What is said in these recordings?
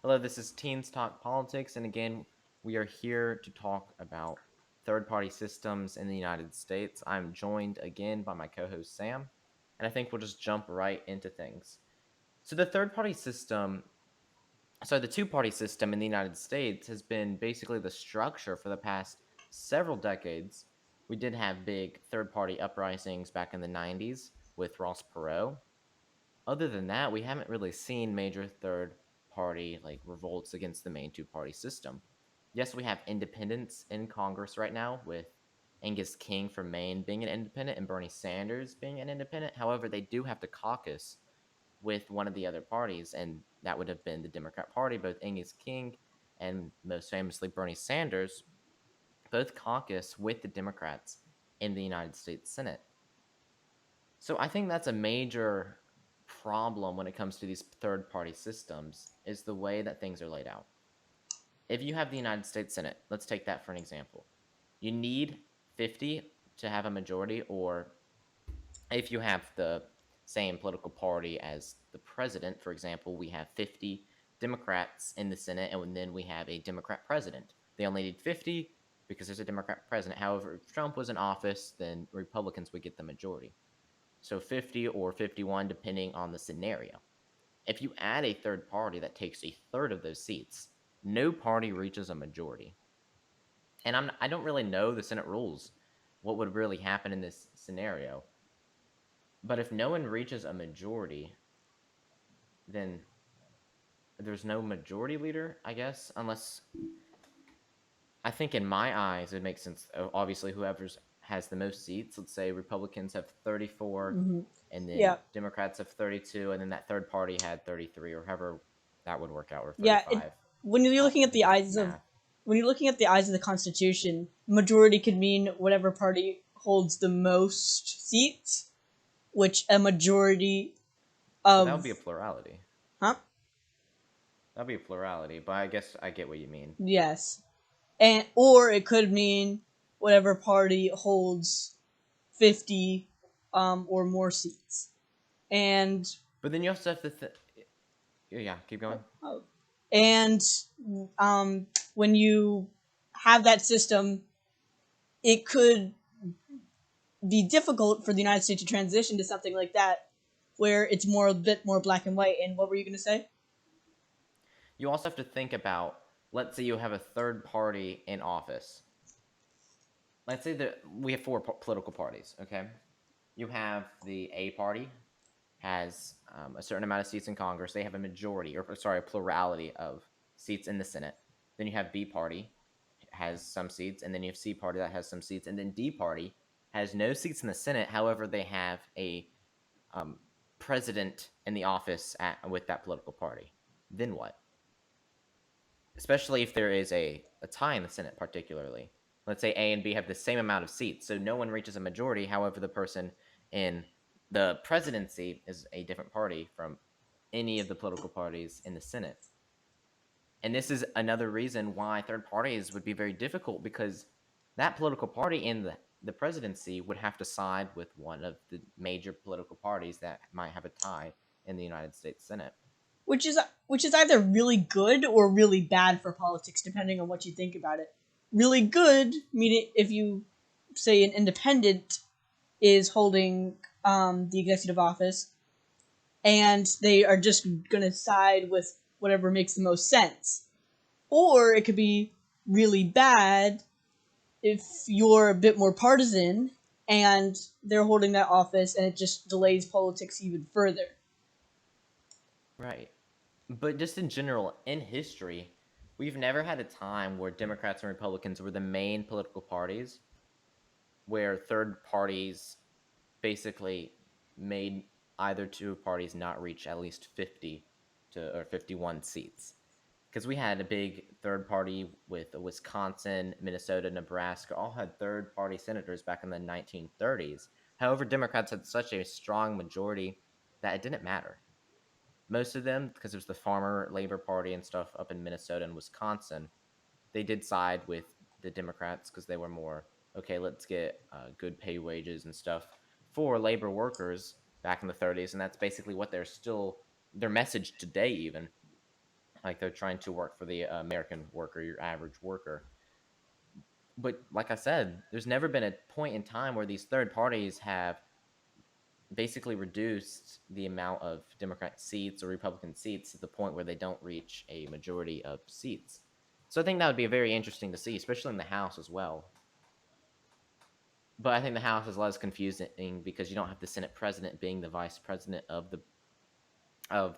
Hello, this is Teens Talk Politics, and again, we are here to talk about third party systems in the United States. I'm joined again by my co host Sam, and I think we'll just jump right into things. So, the two party system in the United States has been basically the structure for the past several decades. We did have big third party uprisings back in the 90s with Ross Perot. Other than that, we haven't really seen major third party like revolts against the main two party system. Yes, we have independents in Congress right now with Angus King from Maine being an independent and Bernie Sanders being an independent. However, they do have to caucus with one of the other parties, and that would have been the Democrat Party. Both Angus King and most famously Bernie Sanders both caucus with the Democrats in the United States Senate. So I think that's a major problem when it comes to these third party systems is the way that things are laid out. If you have the United States Senate, let's take that for an example. You need 50 to have a majority, or if you have the same political party as the president, for example, we have 50 Democrats in the Senate, and then we have a Democrat president. They only need 50 because there's a Democrat president. However, if Trump was in office, then Republicans would get the majority. So 50 or 51, depending on the scenario. If you add a third party that takes a third of those seats, no party reaches a majority. And I don't really know the Senate rules, what would really happen in this scenario. But if no one reaches a majority, then there's no majority leader, I guess, unless I think in my eyes it makes sense. Obviously, whoever has the most seats, let's say Republicans have 34, Hmm. and Yeah, then Democrats have 32, and then that third party had 33, or however that would work out, or yeah. 35. When you're looking at the Just eyes of math. when you're looking at the eyes of the Constitution, majority could mean whatever party holds the most seats, which a majority But that would of be a plurality. huh? That'd be a plurality, but I guess I get what you mean. Yes, and or it could mean whatever party holds 50 or more seats, and But then you also have to yeah, keep going. oh, and when you have that system, it could be difficult for the United States to transition to something like that, where it's more a bit more black and white. And what were you going to say? You also have to think about, let's say you have a third party in office. Let's say that we have four political parties, okay? You have the A party, has a certain amount of seats in Congress. They have a majority, or sorry, a plurality of seats in the Senate. Then you have B party, has some seats, and then you have C party that has some seats, and then D party has no seats in the Senate. However, they have a um, president in the office with that political party. Then what? Especially if there is a tie in the Senate, particularly. Let's say A and B have the same amount of seats, so no one reaches a majority. However, the person in the presidency is a different party from any of the political parties in the Senate. And this is another reason why third parties would be very difficult because that political party in the presidency would have to side with one of the major political parties that might have a tie in the United States Senate. Which is either really good or really bad for politics, depending on what you think about it. Really good, meaning if you say an independent is holding the executive office, and they are just going to side with whatever makes the most sense. Or it could be really bad if you're a bit more partisan and they're holding that office and it just delays politics even further. Right. But just in general, in history, we've never had a time where Democrats and Republicans were the main political parties, where third parties basically made either two parties not reach at least 50 to or 51 seats. Because we had a big third party with Wisconsin, Minnesota, Nebraska, all had third party senators back in the 1930s. However, Democrats had such a strong majority that it didn't matter. Most of them, because it was the farmer labor party and stuff up in Minnesota and Wisconsin, they did side with the Democrats because they were more okay. Let's get good pay wages and stuff for labor workers back in the 30s, and that's basically what they're still their message today even. Like they're trying to work for the American worker, your average worker. But like I said, there's never been a point in time where these third parties have basically reduced the amount of Democrat seats or Republican seats to the point where they don't reach a majority of seats. So I think that would be very interesting to see, especially in the House as well. But I think the House is less confusing because you don't have the Senate president being the vice president of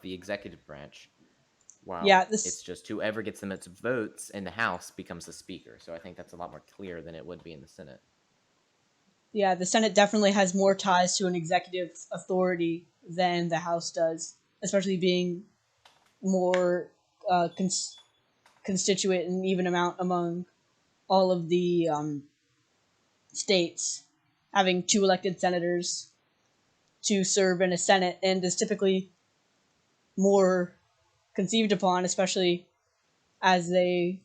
the executive branch. Yeah, While it's this just whoever gets the most votes in the House becomes the speaker. So I think that's a lot more clear than it would be in the Senate. yeah, the Senate definitely has more ties to an executive authority than the House does, especially being more uh, cons- constituent and even amount among all of the states. Having two elected senators to serve in a Senate and is typically more conceived upon, especially as they,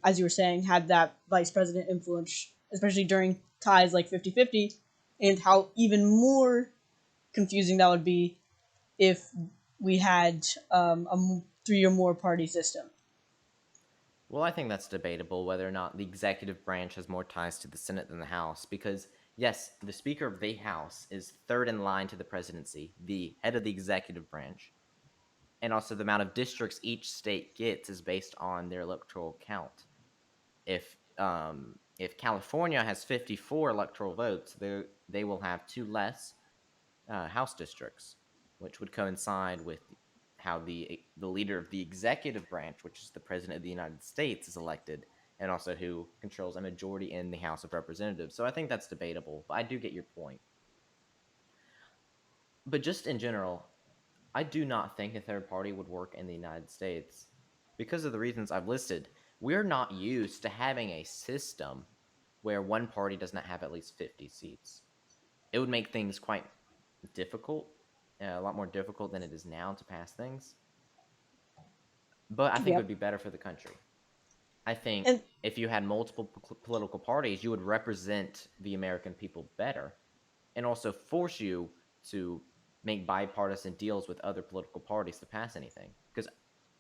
as you were saying, had that vice president influence, especially during ties like 50-50, and how even more confusing that would be if we had three or more party system. Well, I think that's debatable whether or not the executive branch has more ties to the Senate than the House, because, yes, the Speaker of the House is third in line to the presidency, the head of the executive branch, and also the amount of districts each state gets is based on their electoral count. If California has 54 electoral votes, they will have two less House districts, which would coincide with how the leader of the executive branch, which is the president of the United States, is elected, and also who controls a majority in the House of Representatives. So I think that's debatable, but I do get your point. But just in general, I do not think a third party would work in the United States because of the reasons I've listed. We're not used to having a system where one party does not have at least 50 seats. It would make things quite difficult, a lot more difficult than it is now to pass things. But I think it would Yep. be better for the country. I think And if you had multiple political parties, you would represent the American people better and also force you to make bipartisan deals with other political parties to pass anything. Because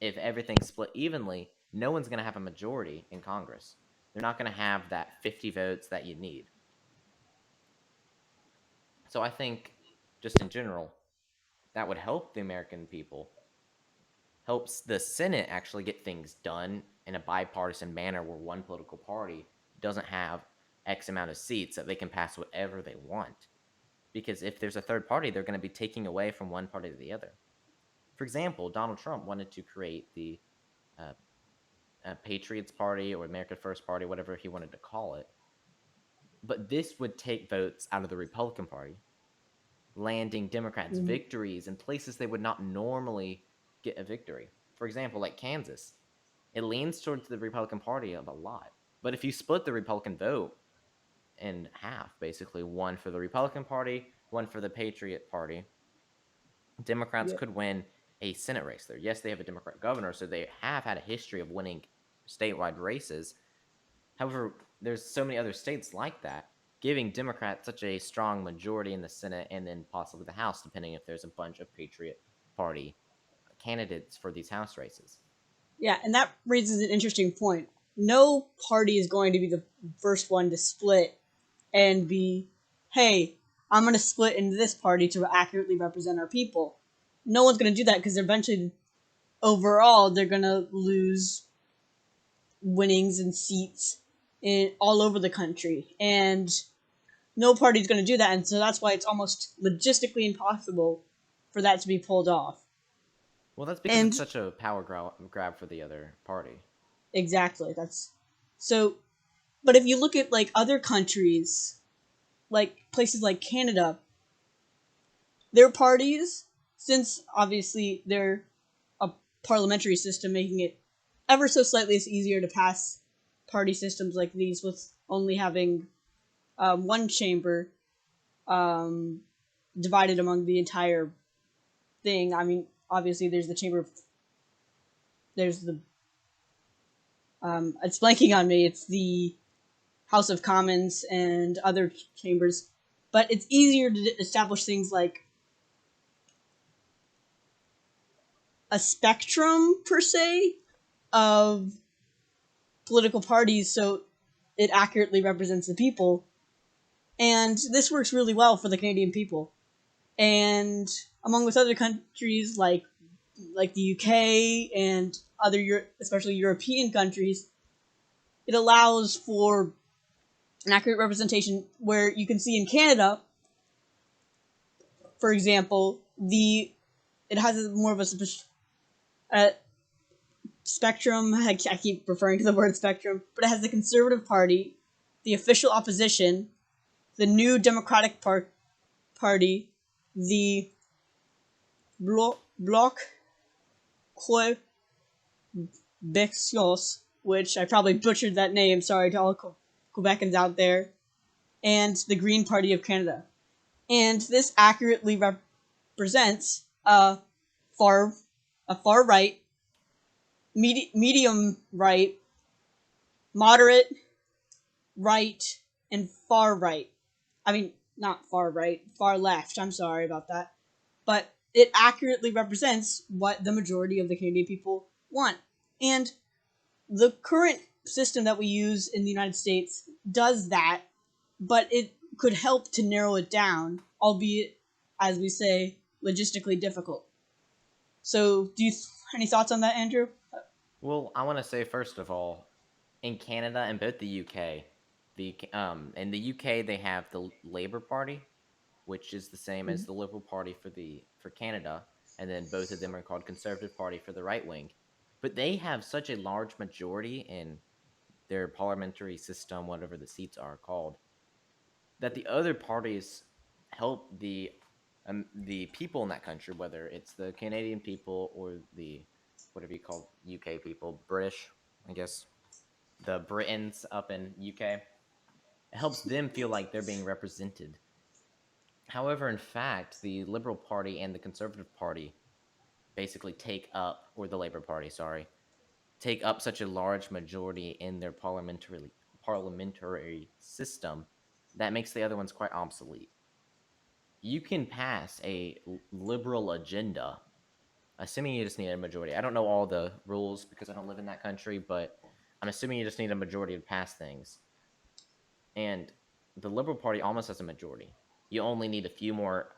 if everything's split evenly, no one's going to have a majority in Congress. They're not going to have that 50 votes that you need. So I think, just in general, that would help the American people, helps the Senate actually get things done in a bipartisan manner where one political party doesn't have X amount of seats that they can pass whatever they want. Because if there's a third party, they're going to be taking away from one party to the other. For example, Donald Trump wanted to create the uh, Patriots Party or America First Party, whatever he wanted to call it. But this would take votes out of the Republican Party, landing Democrats mhm, victories in places they would not normally get a victory. For example, like Kansas, it leans towards the Republican Party of a lot. But if you split the Republican vote in half, basically one for the Republican Party, one for the Patriot Party, Democrats yeah, could win a Senate race there. Yes, they have a Democrat governor, so they have had a history of winning statewide races. However, there's so many other states like that, giving Democrats such a strong majority in the Senate and then possibly the House, depending if there's a bunch of Patriot Party candidates for these House races. yeah, and that raises an interesting point. No party is going to be the first one to split and be, hey, I'm going to split into this party to accurately represent our people. No one's going to do that because eventually, overall, they're going to lose winnings and seats in all over the country, and no party's going to do that, and so that's why it's almost logistically impossible for that to be pulled off. Well, that's because And it's such a power grab for the other party. exactly, that's so. But if you look at like other countries, like places like Canada, their parties, since obviously they're a parliamentary system, making it ever so slightly easier to pass party systems like these with only having one chamber um, divided among the entire thing. I mean, obviously there's the chamber, there's the it's blanking on me. It's the House of Commons and other chambers, but it's easier to establish things like a spectrum per se of political parties so it accurately represents the people. And this works really well for the Canadian people. And among with other countries like the UK and other especially European countries, it allows for an accurate representation where you can see in Canada, for example, it has more of a spectrum. I keep referring to the word spectrum, but it has the Conservative Party, the official opposition, the New Democratic Party, the Bloc Québécois, which I probably butchered that name. Sorry to all Quebecans out there, and the Green Party of Canada. And this accurately represents far a far right, medium right, moderate right, and far right. I mean, not far right, far left. I'm sorry about that. But it accurately represents what the majority of the Canadian people want. And the current system that we use in the United States does that, but it could help to narrow it down, albeit, as we say, logistically difficult. So, any thoughts on that, Andrew? Well, I want to say first of all, in Canada and both the UK, in the UK they have the Labour Party, which is the same as the Liberal Party for Canada, and then both of them are called Conservative Party for the right wing. But they have such a large majority in their parliamentary system, whatever the seats are called, that the other parties help the people in that country, whether it's the Canadian people or the whatever you call UK people, British, I guess, the Britons up in UK. It helps them feel like they're being represented. However, in fact, the Liberal Party and the Conservative Party basically or the Labour Party, sorry, take up such a large majority in their parliamentary system that makes the other ones quite obsolete. You can pass a liberal agenda, assuming you just need a majority. I don't know all the rules because I don't live in that country, but I'm assuming you just need a majority to pass things. And the Liberal Party almost has a majority. You only need a few more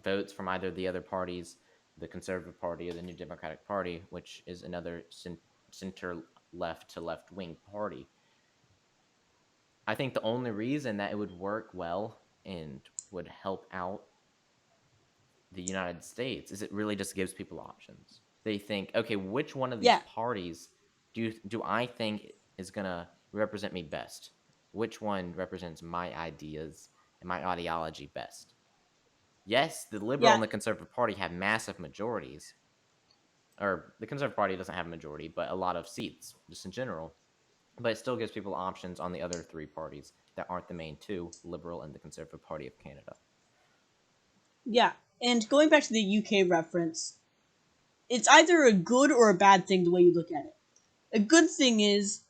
votes from either the other parties, the Conservative Party or the New Democratic Party, which is another center left to left wing party. I think the only reason that it would work well and would help out the United States is it really just gives people options. They think, okay, which one of these Yeah, parties do I think is gonna represent me best? Which one represents my ideas and my ideology best? Yes, the Liberal yeah, and the Conservative Party have massive majorities, or the Conservative Party doesn't have a majority, but a lot of seats just in general. But it still gives people options on the other three parties that aren't the main two, Liberal and the Conservative Party of Canada. yeah. And going back to the UK reference, it's either a good or a bad thing the way you look at it. A good thing is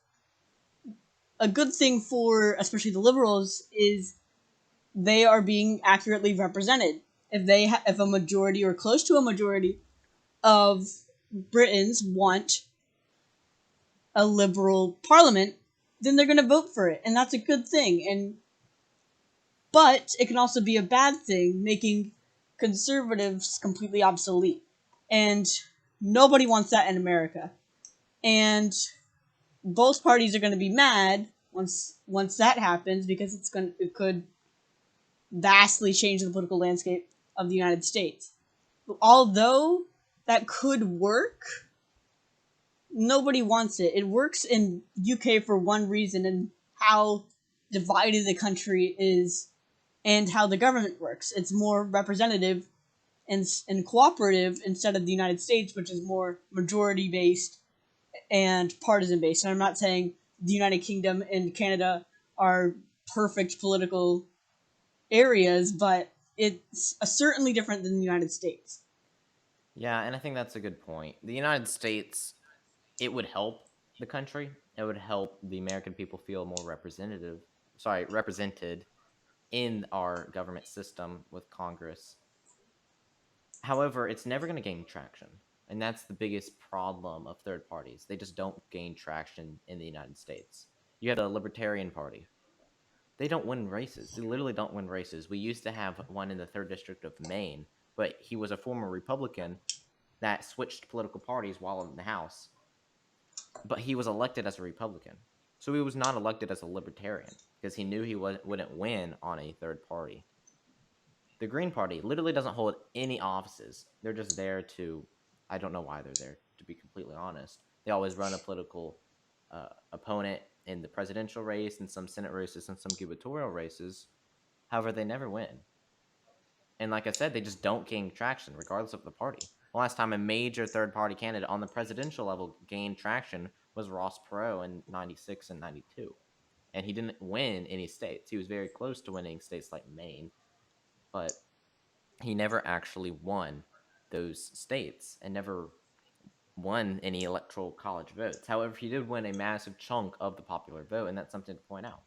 a good thing for especially the liberals is they are being accurately represented. If a majority or close to a majority of Britons want a liberal parliament, then they're going to vote for it, and that's a good thing. But it can also be a bad thing, making conservatives completely obsolete, and nobody wants that in America. And both parties are going to be mad once that happens because it could vastly change the political landscape of the United States. Although that could work, nobody wants it. It works in UK for one reason, and how divided the country is and how the government works. It's more representative and cooperative instead of the United States, which is more majority based and partisan based. And I'm not saying the United Kingdom and Canada are perfect political areas, but it's certainly different than the United States. Yeah, and I think that's a good point. The United States, it would help the country. It would help the American people feel more represented in our government system with Congress. However, it's never going to gain traction. And that's the biggest problem of third parties. They just don't gain traction in the United States. You have the Libertarian Party. They don't win races. They literally don't win races. We used to have one in the 3rd District of Maine, but he was a former Republican that switched political parties while in the House. But he was elected as a Republican. So he was not elected as a Libertarian because he knew he wouldn't win on a third party. The Green Party literally doesn't hold any offices. They're just there to, I don't know why they're there, to be completely honest. They always run a political opponent in the presidential race and some Senate races and some gubernatorial races. However, they never win. And like I said, they just don't gain traction regardless of the party. The last time a major third party candidate on the presidential level gained traction was Ross Perot in 96 and 92. And he didn't win any states. He was very close to winning states like Maine, but he never actually won those states and never won any electoral college votes. However, he did win a massive chunk of the popular vote, and that's something to point out.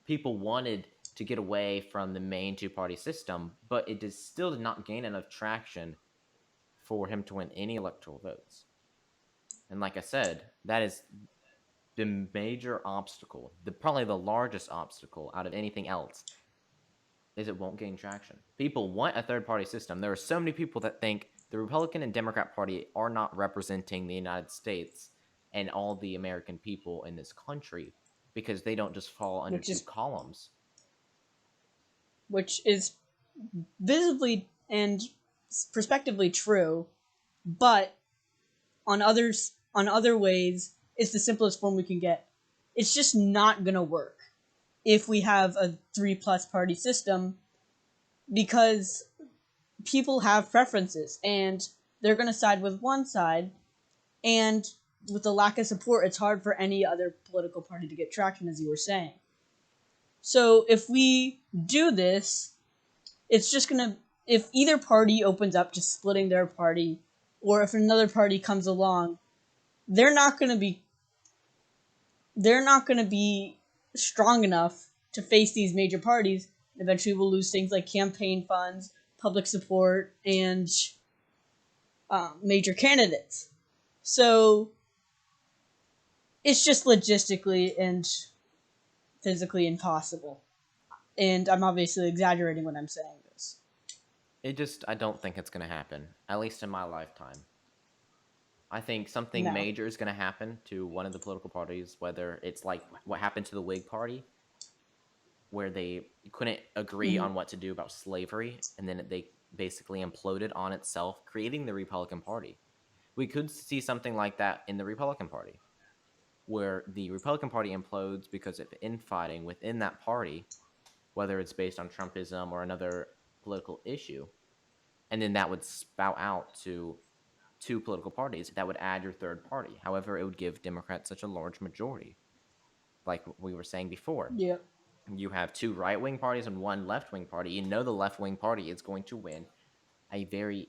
People wanted to get away from the main two-party system, but it still did not gain enough traction for him to win any electoral votes. And like I said, that is the major obstacle, probably the largest obstacle out of anything else, is it won't gain traction. People want a third-party system. There are so many people that think the Republican and Democrat Party are not representing the United States and all the American people in this country because they don't just fall under two columns. Which is visibly and prospectively true, but on other ways, it's the simplest form we can get. It's just not gonna work if we have a 3+ party system, because people have preferences and they're gonna side with one side, and with the lack of support, it's hard for any other political party to get traction, as you were saying. So if we do this, it's just gonna, if either party opens up to splitting their party, or if another party comes along, they're not gonna be strong enough to face these major parties. Eventually we'll lose things like campaign funds, public support, and major candidates. So it's just logistically and physically impossible. And I'm obviously exaggerating when I'm saying this. I don't think it's going to happen, at least in my lifetime. I think something major is going to happen to one of the political parties, whether it's like what happened to the Whig Party, where they couldn't agree on what to do about slavery, and then they basically imploded on itself, creating the Republican Party. We could see something like that in the Republican Party, where the Republican Party implodes because of infighting within that party, whether it's based on Trumpism or another political issue, and then that would spout out to two political parties that would add your third party. However, it would give Democrats such a large majority, like we were saying before. Yep. You have two right-wing parties and one left-wing party. You know the left-wing party is going to win a very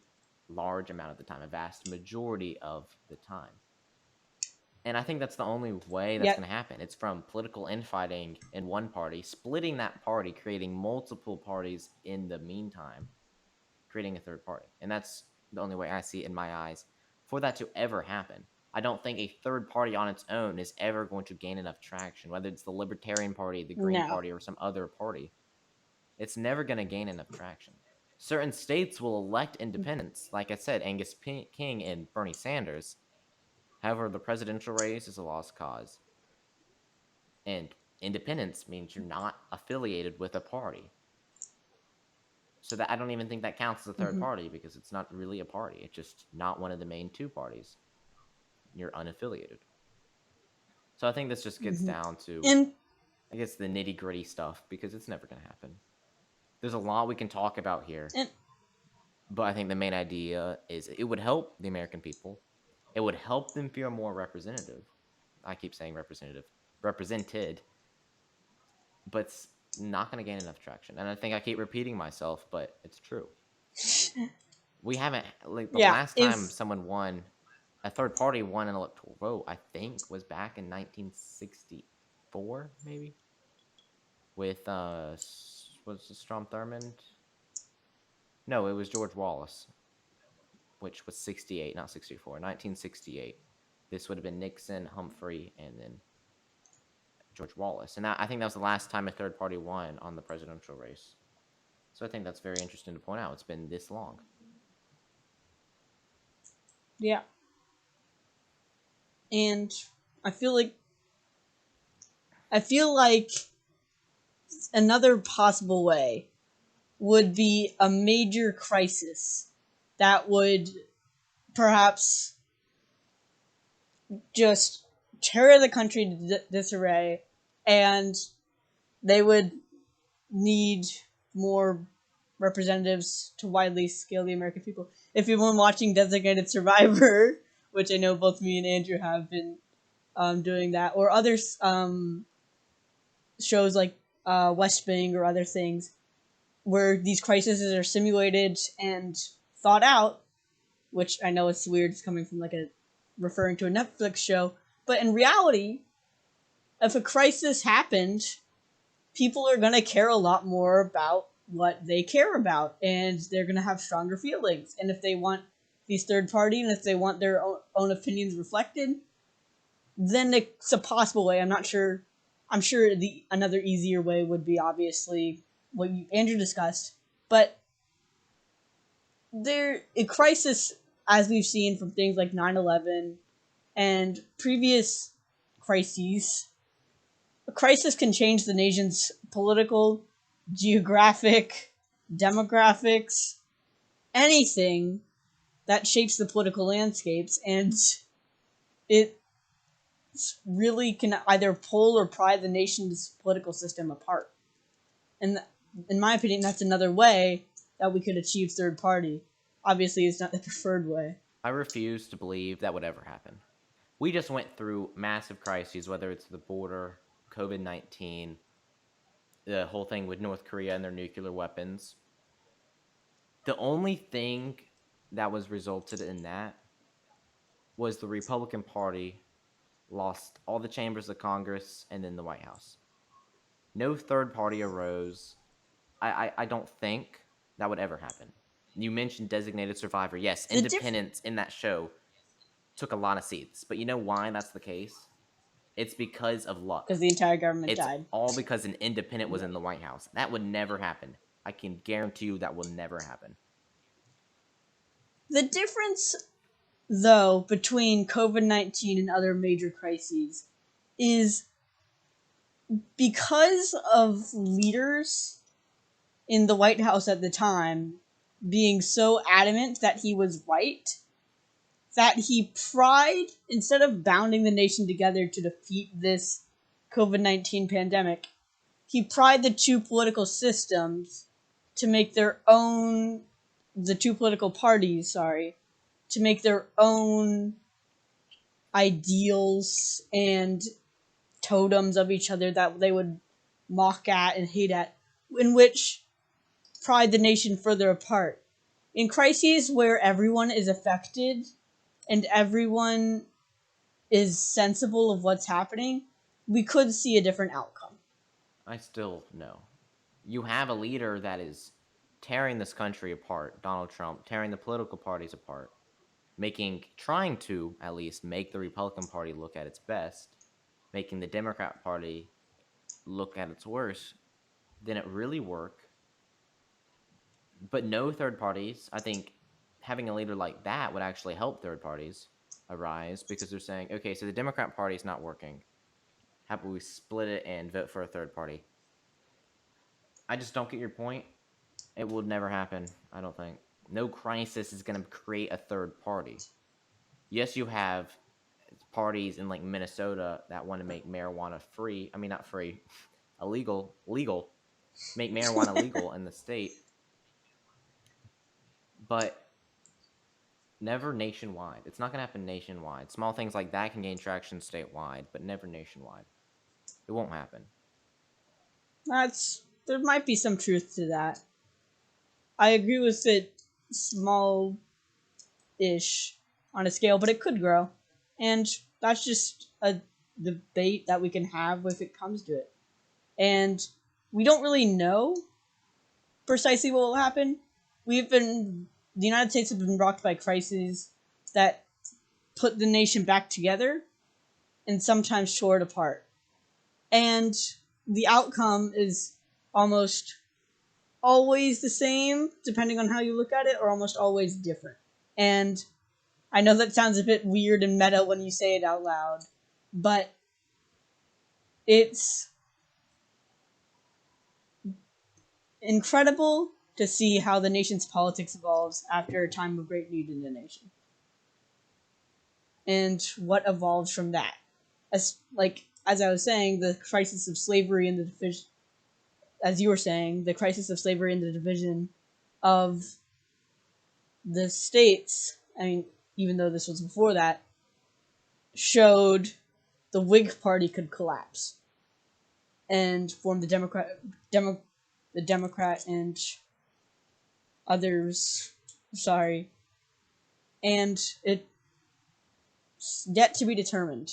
large amount of the time, a vast majority of the time. And I think that's the only way that's going to happen. It's from political infighting in one party, splitting that party, creating multiple parties in the meantime, creating a third party. And that's the only way I see it in my eyes for that to ever happen. I don't think a third party on its own is ever going to gain enough traction, whether it's the Libertarian Party, the Green Party, or some other party. It's never going to gain enough traction. Certain states will elect independents, like I said, Angus King and Bernie Sanders. However, the presidential race is a lost cause. And independence means you're not affiliated with a party. So that I don't even think that counts as a third party, because it's not really a party. It's just not one of the main two parties. You're unaffiliated. So I think this just gets down to, I guess, the nitty-gritty stuff, because it's never going to happen. There's a lot we can talk about here. But I think the main idea is it would help the American people. It would help them feel more representative. I keep saying represented. But it's not going to gain enough traction. And I think I keep repeating myself, but it's true. We haven't, like, the last time someone won, a third party won an electoral vote, I think, was back in 1964, maybe? With, was it Strom Thurmond? No, it was George Wallace. which was 68, not 64, 1968. This would have been Nixon, Humphrey, and then George Wallace. And I think that was the last time a third party won on the presidential race. So I think that's very interesting to point out. It's been this long. Yeah. And I feel like another possible way would be a major crisis that would perhaps just tear the country to disarray, and they would need more representatives to widely scale the American people. If you've been watching Designated Survivor, which I know both me and Andrew have been doing that, or other shows like West Wing or other things, where these crises are simulated and thought out, which I know it's weird, it's coming from like a referring to a Netflix show, but in reality, if a crisis happened, people are going to care a lot more about what they care about, and they're going to have stronger feelings. And if they want these third party, and if they want their own opinions reflected, then it's a possible way. I'm not sure. I'm sure another easier way would be obviously what Andrew discussed, but a crisis, as we've seen from things like 9/11 and previous crises, a crisis can change the nation's political, geographic, demographics, anything that shapes the political landscapes, and it really can either pull or pry the nation's political system apart. And in my opinion, that's another way that we could achieve third party. Obviously, it's not the preferred way. I refuse to believe that would ever happen. We just went through massive crises, whether it's the border, COVID-19, the whole thing with North Korea and their nuclear weapons. The only thing that was resulted in that was the Republican Party lost all the chambers of Congress and then the White House. No third party arose. I don't think that would ever happen. You mentioned Designated Survivor. Yes, independents in that show took a lot of seats. But you know why that's the case? It's because of luck. Because the entire government It's died. all because an independent was in the White House. That would never happen. I can guarantee you that will never happen. The difference, though, between COVID-19 and other major crises is because of leaders in the White House at the time being so adamant that he was right, that he pried, instead of bounding the nation together to defeat this COVID-19 pandemic, he pried the two political systems to make their own, the two political parties, to make their own ideals and totems of each other that they would mock at and hate at, in which pried the nation further apart. In crises where everyone is affected and everyone is sensible of what's happening, we could see a different outcome. I still know. You have a leader that is tearing this country apart, Donald Trump, tearing the political parties apart, trying to, at least, make the Republican Party look at its best, making the Democrat Party look at its worst. Did it really work? But no third parties. I think having a leader like that would actually help third parties arise, because they're saying, okay, so the Democrat Party is not working. How about we split it and vote for a third party? I just don't get your point. It will never happen, I don't think. No crisis is going to create a third party. Yes, you have parties in like Minnesota that want to make marijuana free. I mean, not free, illegal. Make marijuana legal in the state. But never nationwide. It's not going to happen nationwide. Small things like that can gain traction statewide, but never nationwide. It won't happen. There might be some truth to that. I agree with it small-ish on a scale, but it could grow. And that's just a debate that we can have if it comes to it. And we don't really know precisely what will happen. We've been the United States has been rocked by crises that put the nation back together and sometimes tore it apart. And the outcome is almost always the same, depending on how you look at it, or almost always different. And I know that sounds a bit weird and meta when you say it out loud, but it's incredible to see how the nation's politics evolves after a time of great need in the nation. And what evolves from that. As I was saying, the crisis of slavery and the division, as you were saying, the crisis of slavery and the division of the states, I mean, even though this was before that, showed the Whig Party could collapse and form the Democrat and others. Sorry, and it's yet to be determined,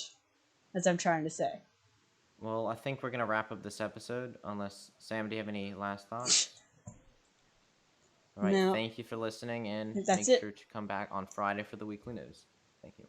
as I'm trying to say. Well, I think we're gonna wrap up this episode. Unless Sam, do you have any last thoughts? All right. No. Thank you for listening, and That's make it. sure to come back on Friday for the weekly news. Thank you.